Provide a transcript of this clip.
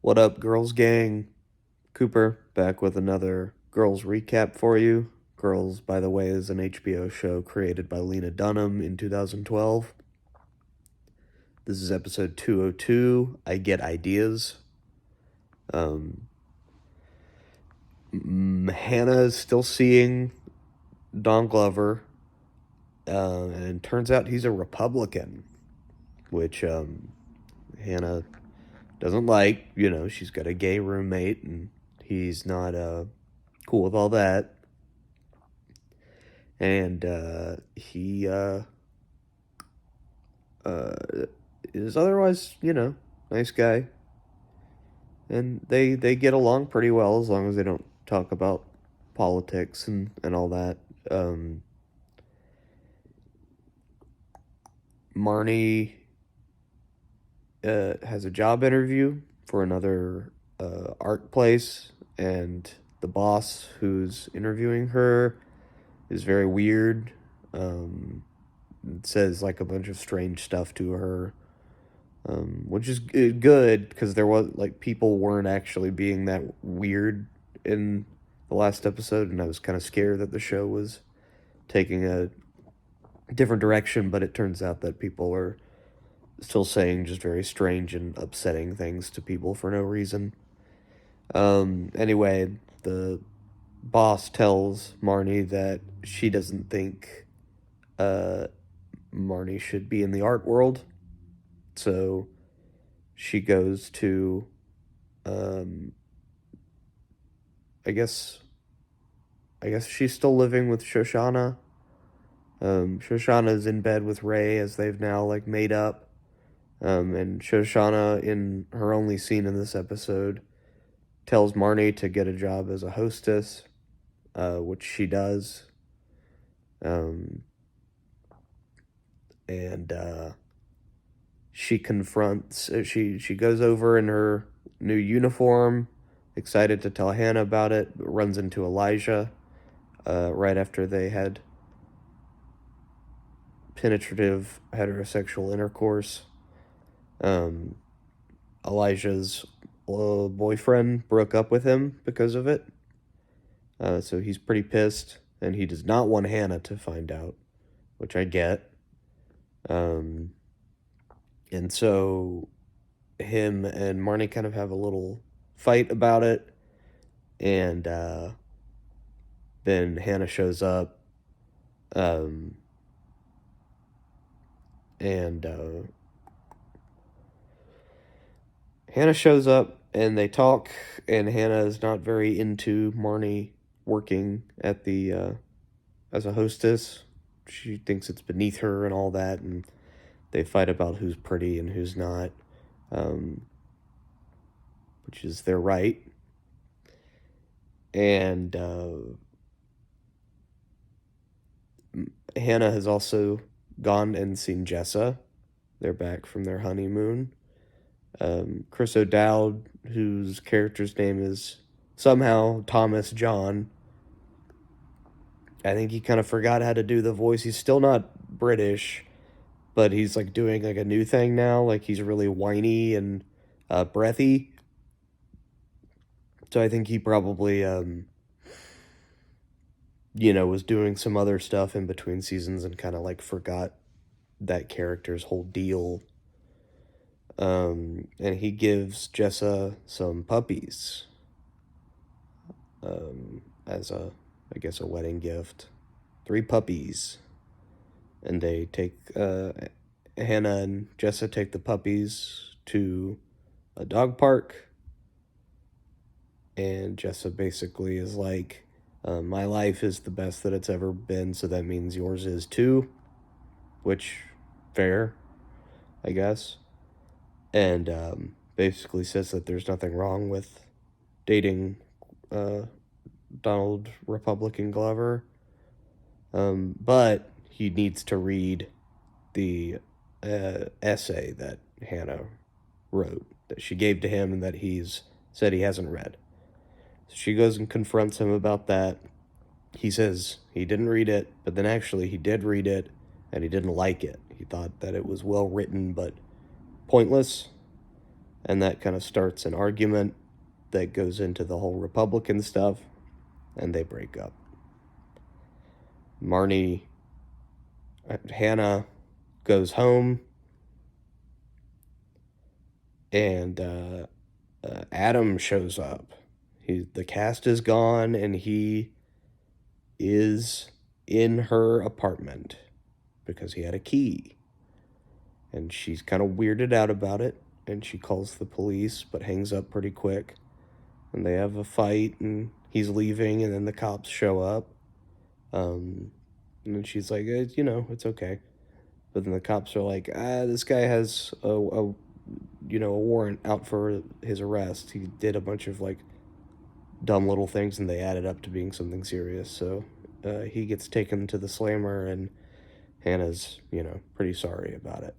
What up, Girls Gang? Cooper, back with another Girls recap for you. Girls, by the way, is an HBO show created by Lena Dunham in 2012. This is episode 202. I Get Ideas. Um, Hannah is still seeing Don Glover, and it turns out he's a Republican, which Hannah doesn't like. She's got a gay roommate, and he's not cool with all that. And he uh, is otherwise, nice guy, and they get along pretty well as long as they don't talk about politics and all that. Um, Marnie has a job interview for another art place, and the boss who's interviewing her is very weird. Says like a bunch of strange stuff to her, which is good because there was like people weren't actually being that weird in the last episode, and I was kind of scared that the show was taking a different direction. But it turns out that people are still saying just very strange and upsetting things to people for no reason. Anyway, the boss tells Marnie that she doesn't think uh, Marnie should be in the art world, so she goes to um, I guess I guess she's still living with Shoshana. Shoshana's in bed with Ray as they've now like made up. And Shoshana, in her only scene in this episode, tells Marnie to get a job as a hostess, which she does. Um, and she confronts. She goes over in her new uniform, excited to tell Hannah about it. But runs into Elijah right after they had penetrative heterosexual intercourse. Um, Elijah's boyfriend broke up with him because of it. So he's pretty pissed, and he does not want Hannah to find out, which I get. Um, and so him and Marnie kind of have a little fight about it, and then Hannah shows up, um, and Hannah shows up, and they talk, and Hannah is not very into Marnie working at the as a hostess. She thinks it's beneath her and all that, and they fight about who's pretty and who's not, um, which is their right. And Hannah has also gone and seen Jessa. They're back from their honeymoon. Chris O'Dowd, whose character's name is somehow Thomas John. I think he kind of forgot how to do the voice. He's still not British, but he's like doing like a new thing now. Like he's really whiny and breathy. So I think he probably, was doing some other stuff in between seasons and kind of like forgot that character's whole deal. And he gives Jessa some puppies as I guess, a wedding gift. 3 puppies. And they take, Hannah and Jessa take the puppies to a dog park. And Jessa basically is like, my life is the best that it's ever been, so that means yours is too. Which, fair, I guess. And basically says that there's nothing wrong with dating uh, Donald Republican Glover. But he needs to read the essay that Hannah wrote, that she gave to him and that he's said he hasn't read. So she goes and confronts him about that. He says he didn't read it, but then actually he did read it and he didn't like it. He thought that it was well written but pointless. And that kind of starts an argument that goes into the whole Republican stuff, and they break up. Hannah goes home, and Adam shows up. The cast is gone, and he is in her apartment because he had a key. And she's kind of weirded out about it, and she calls the police, but hangs up pretty quick. And they have a fight, and he's leaving, and then the cops show up. And then she's like, it's okay. But then the cops are like, this guy has a warrant out for his arrest. He did a bunch of like dumb little things, and they added up to being something serious. So he gets taken to the slammer, and Hannah's, pretty sorry about it.